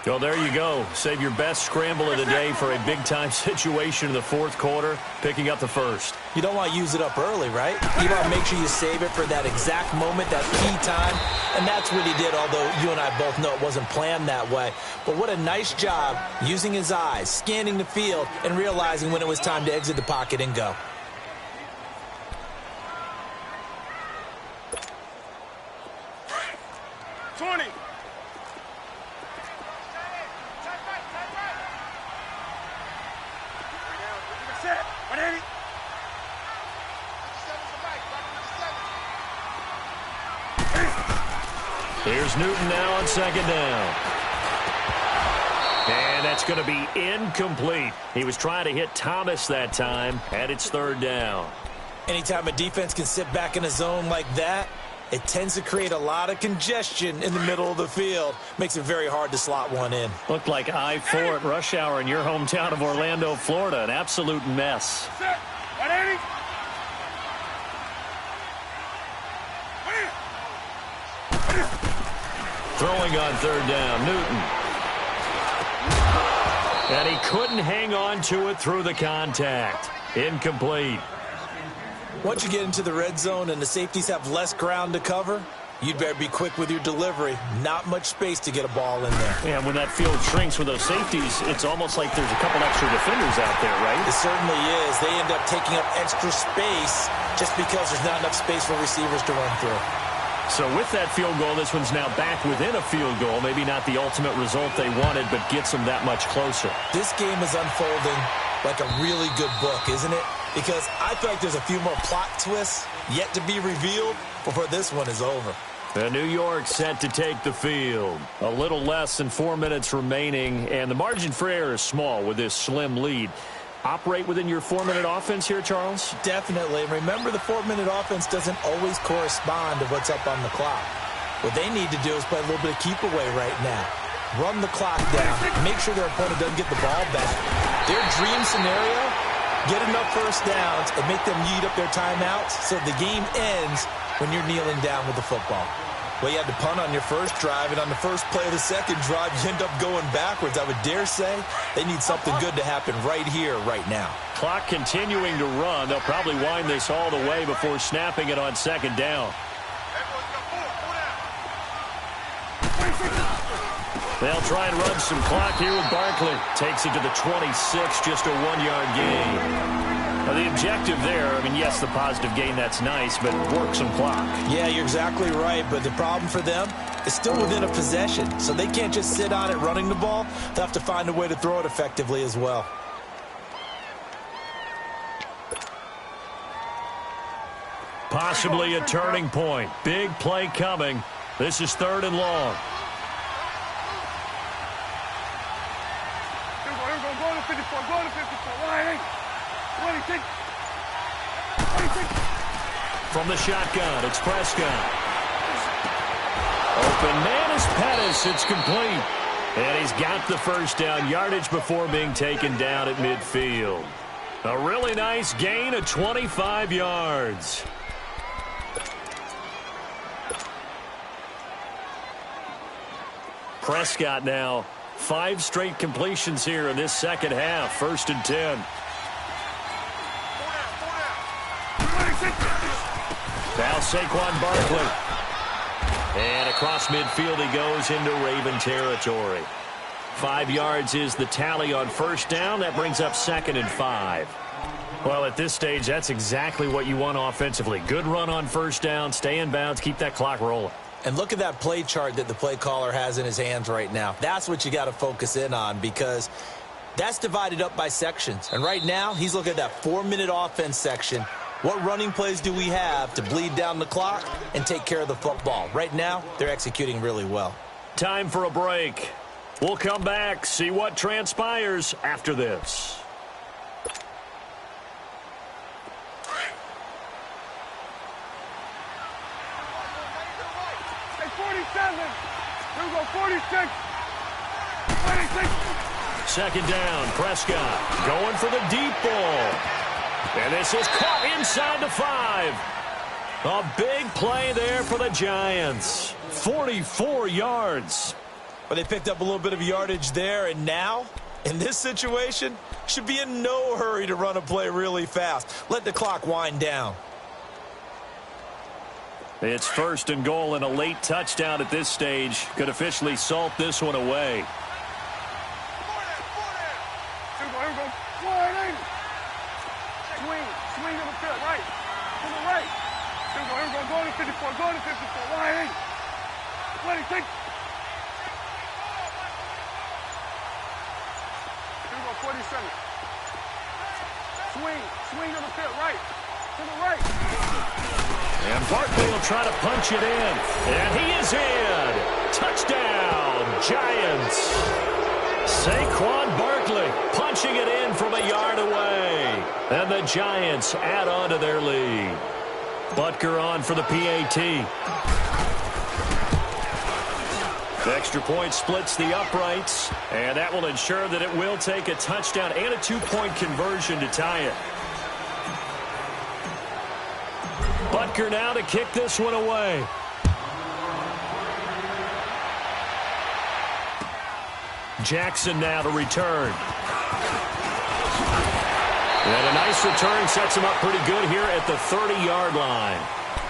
Well, there you go. Save your best scramble of the day for a big-time situation in the fourth quarter, picking up the first. You don't want to use it up early, right? You want to make sure you save it for that exact moment, that key time. And that's what he did, although you and I both know it wasn't planned that way. But what a nice job using his eyes, scanning the field, and realizing when it was time to exit the pocket and go. Here's Newton now on second down. And that's going to be incomplete. He was trying to hit Thomas that time, and it's third down. Anytime a defense can sit back in a zone like that, it tends to create a lot of congestion in the middle of the field. Makes it very hard to slot one in. Looked like I-4 at rush hour in your hometown of Orlando, Florida. An absolute mess. Throwing on third down, Newton. And he couldn't hang on to it through the contact. Incomplete. Once you get into the red zone and the safeties have less ground to cover, you'd better be quick with your delivery. Not much space to get a ball in there. Yeah, when that field shrinks with those safeties, it's almost like there's a couple extra defenders out there, right? It certainly is. They end up taking up extra space just because there's not enough space for receivers to run through. So with that field goal, this one's now back within a field goal. Maybe not the ultimate result they wanted, but gets them that much closer. This game is unfolding like a really good book, isn't it? Because I feel like there's a few more plot twists yet to be revealed before this one is over. The New York set to take the field. A little less than 4 minutes remaining, and the margin for error is small with this slim lead. Operate within your 4-minute offense here, Charles? Definitely. Remember, the 4-minute offense doesn't always correspond to what's up on the clock. What they need to do is play a little bit of keep away right now. Run the clock down. Make sure their opponent doesn't get the ball back. Their dream scenario, get enough first downs and make them eat up their timeouts so the game ends when you're kneeling down with the football. Well, you had to punt on your first drive, and on the first play of the second drive, you end up going backwards. I would dare say they need something good to happen right here, right now. Clock continuing to run. They'll probably wind this all the way before snapping it on second down. They'll try and run some clock here with Barkley. Takes it to the 26, just a 1-yard gain. Now, the objective there, I mean, yes, the positive gain, that's nice, but work some clock. Yeah, you're exactly right, but the problem for them is still within a possession, so they can't just sit on it running the ball. They'll have to find a way to throw it effectively as well. Possibly a turning point. Big play coming. This is third and long. Go to 54, go to 54. Why? 26. From the shotgun, it's Prescott. Open man is Pettis. It's complete. And he's got the first down yardage before being taken down at midfield. A really nice gain of 25 yards. Prescott now 5 straight completions here in this second half. First and 10. Now Saquon Barkley. And across midfield he goes into Raven territory. 5 yards is the tally on first down. That brings up second and 5. Well, at this stage, that's exactly what you want offensively. Good run on first down, stay in bounds, keep that clock rolling. And look at that play chart that the play caller has in his hands right now. That's what you got to focus in on, because that's divided up by sections. And right now, he's looking at that 4-minute offense section. What running plays do we have to bleed down the clock and take care of the football? Right now, they're executing really well. Time for a break. We'll come back, see what transpires after this. Hey, 47. Here we go, 46. 26. Second down, Prescott going for the deep ball. And this is caught inside the 5. A big play there for the Giants. 44 yards. But they picked up a little bit of yardage there, and now, in this situation, should be in no hurry to run a play really fast. Let the clock wind down. It's 1st and goal, and a late touchdown at this stage could officially salt this one away. Swing on the field, right. To the right. Here we go. Go to 54. Go to 54. Wide. Ready, take. Here we go, 47. Swing on the field, right. To the right. And Barkley will try to punch it in. And he is in. Touchdown, Giants. Saquon Barkley punching it in from a yard away. And the Giants add on to their lead. Butker on for the PAT. The extra point splits the uprights, and that will ensure that it will take a touchdown and a 2-point conversion to tie it. Butker now to kick this one away. Jackson now to return. And a nice return sets him up pretty good here at the 30-yard line.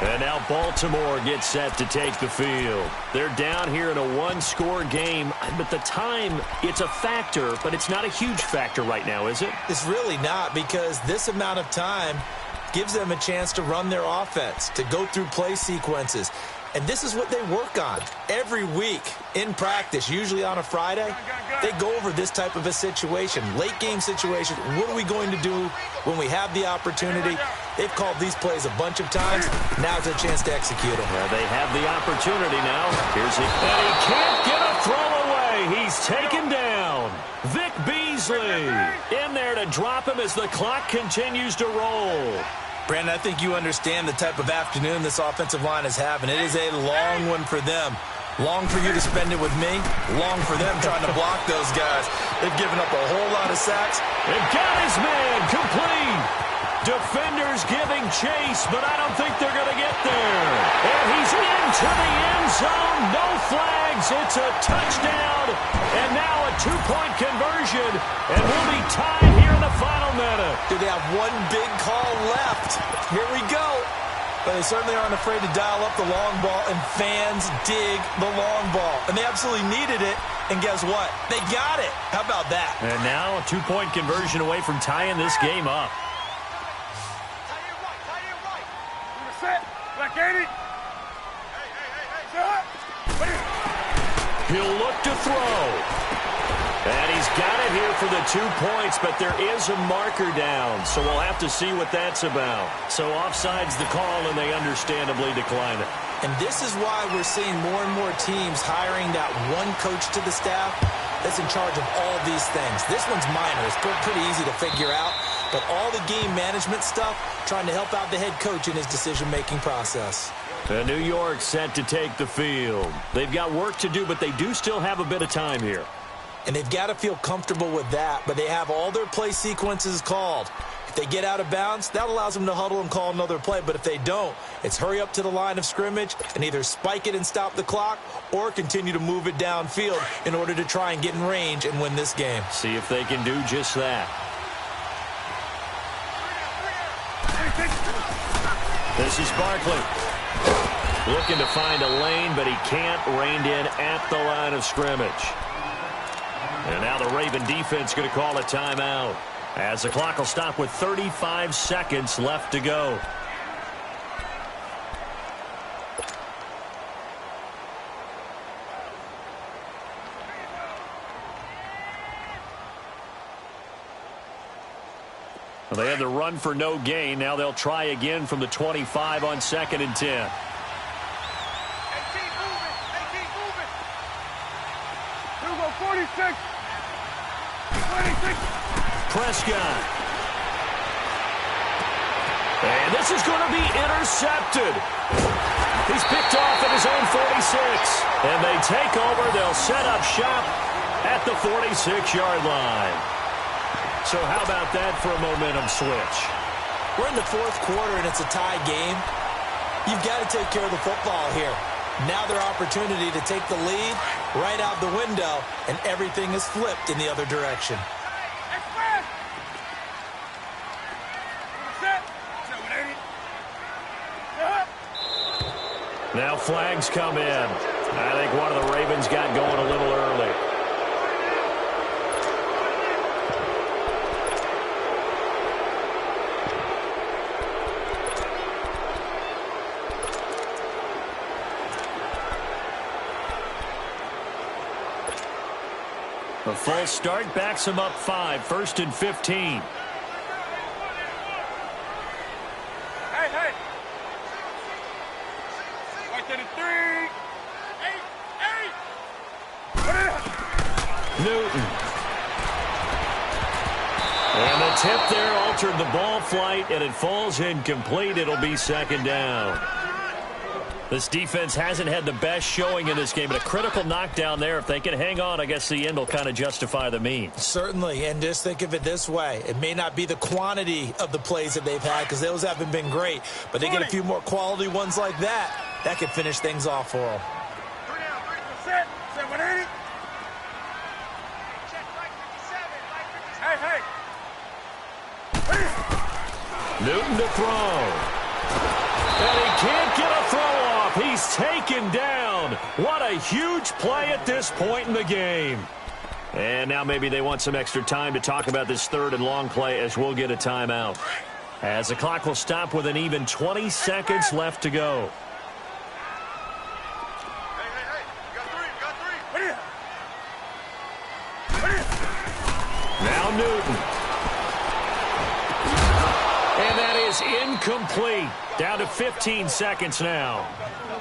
And now Baltimore gets set to take the field. They're down here in a 1-score game. But the time, it's a factor, but it's not a huge factor right now, is it? It's really not, because this amount of time gives them a chance to run their offense, to go through play sequences. And this is what they work on every week in practice, usually on a Friday. They go over this type of a situation, late game situation. What are we going to do when we have the opportunity? They've called these plays a bunch of times. Now's their chance to execute them. Well, they have the opportunity now. Here's it. And he can't get a throw away. He's taken down. Vic Beasley in there to drop him as the clock continues to roll. Brandon, I think you understand the type of afternoon this offensive line is having. It is a long one for them. Long for you to spend it with me. Long for them trying to block those guys. They've given up a whole lot of sacks. They've got his man complete. Defenders giving chase, but I don't think they're going to get there. And he's into the end zone. No flags. It's a touchdown. And now a 2-point conversion. And we'll be tied here in the final minute. Do they have one big call left? Here we go. But they certainly aren't afraid to dial up the long ball, and fans dig the long ball. And they absolutely needed it. And guess what? They got it. How about that? And now a 2-point conversion away from tying this game up. Set. Black 80. Set. He'll look to throw. And he's got it here for the 2 points, but there is a marker down, so we'll have to see what that's about. So offside's the call, and they understandably decline it. And this is why we're seeing more and more teams hiring that one coach to the staff that's in charge of all these things. This one's minor. It's pretty easy to figure out. But all the game management stuff, trying to help out the head coach in his decision-making process. And New York set to take the field. They've got work to do, but they do still have a bit of time here. And they've got to feel comfortable with that, but they have all their play sequences called. If they get out of bounds, that allows them to huddle and call another play. But if they don't, it's hurry up to the line of scrimmage and either spike it and stop the clock or continue to move it downfield in order to try and get in range and win this game. See if they can do just that. This is Barkley. Looking to find a lane, but he can't. Reined in at the line of scrimmage. And now the Raven defense going to call a timeout, as the clock will stop with 35 seconds left to go. Well, they had the run for no gain. Now they'll try again from the 25 on 2nd and 10. Here we go, 46. 26. Prescott. And this is going to be intercepted. He's picked off at his own 46. And they take over. They'll set up shop at the 46-yard line. So how about that for a momentum switch? We're in the 4th quarter, and it's a tie game. You've got to take care of the football here. Now their opportunity to take the lead right out the window, and everything is flipped in the other direction. Now flags come in. I think one of the Ravens got going a little early. A false start backs him up 5, 1st and 15. Hey. Right to the 3. 8. Newton. And the tip there altered the ball flight, and it falls incomplete. It'll be 2nd down. This defense hasn't had the best showing in this game, but a critical knockdown there. If they can hang on, I guess the end will kind of justify the means. Certainly, and just think of it this way. It may not be the quantity of the plays that they've had because those haven't been great, but they get a few more quality ones like that. That could finish things off for them. 3%. 780. Hey. Newton to throw. And he can't get a throw off. He's taken down. What a huge play at this point in the game. And now maybe they want some extra time to talk about this 3rd and long play as we'll get a timeout. As the clock will stop with an even 20 seconds left to go. Hey. You got 3. Now Newton. And that is incomplete. Down to 15 seconds now.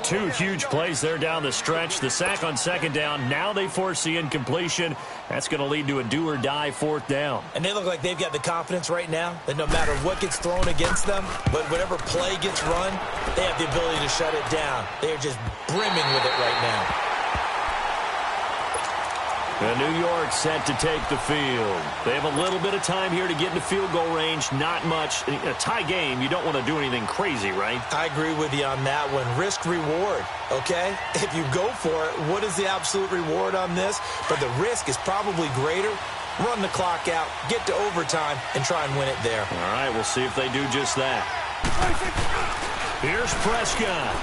2 huge plays there down the stretch. The sack on 2nd down. Now they force the incompletion. That's going to lead to a do-or-die 4th down. And they look like they've got the confidence right now that no matter what gets thrown against them, but whatever play gets run, they have the ability to shut it down. They are just brimming with it right now. And New York set to take the field. They have a little bit of time here to get into field goal range. Not much. A tie game, you don't want to do anything crazy, right? I agree with you on that one. Risk reward, okay? If you go for it, what is the absolute reward on this? But the risk is probably greater. Run the clock out, get to overtime, and try and win it there. All right, we'll see if they do just that. Here's Prescott.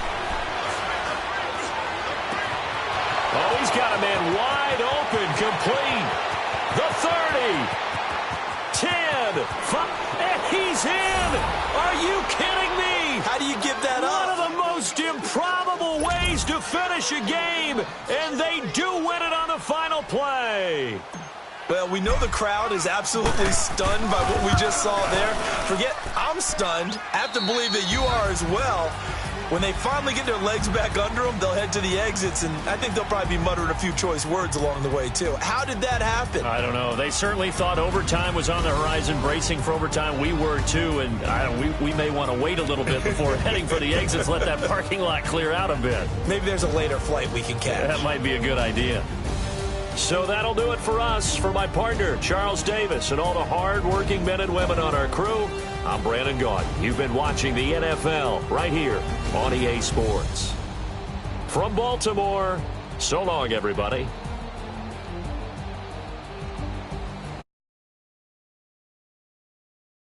Oh, he's got a man wide open, complete. The 30, 10, 5, and he's in. Are you kidding me? How do you give that up? One of the most improbable ways to finish a game, and they do win it on the final play. Well, we know the crowd is absolutely stunned by what we just saw there. Forget I'm stunned. I have to believe that you are as well. When they finally get their legs back under them, they'll head to the exits, and I think they'll probably be muttering a few choice words along the way, too. How did that happen? I don't know. They certainly thought overtime was on the horizon, bracing for overtime. We were, too, and we may want to wait a little bit before heading for the exits, let that parking lot clear out a bit. Maybe there's a later flight we can catch. That might be a good idea. So that'll do it for us. For my partner, Charles Davis, and all the hard-working men and women on our crew, I'm Brandon Gaudin. You've been watching the NFL right here on EA Sports. From Baltimore, so long, everybody.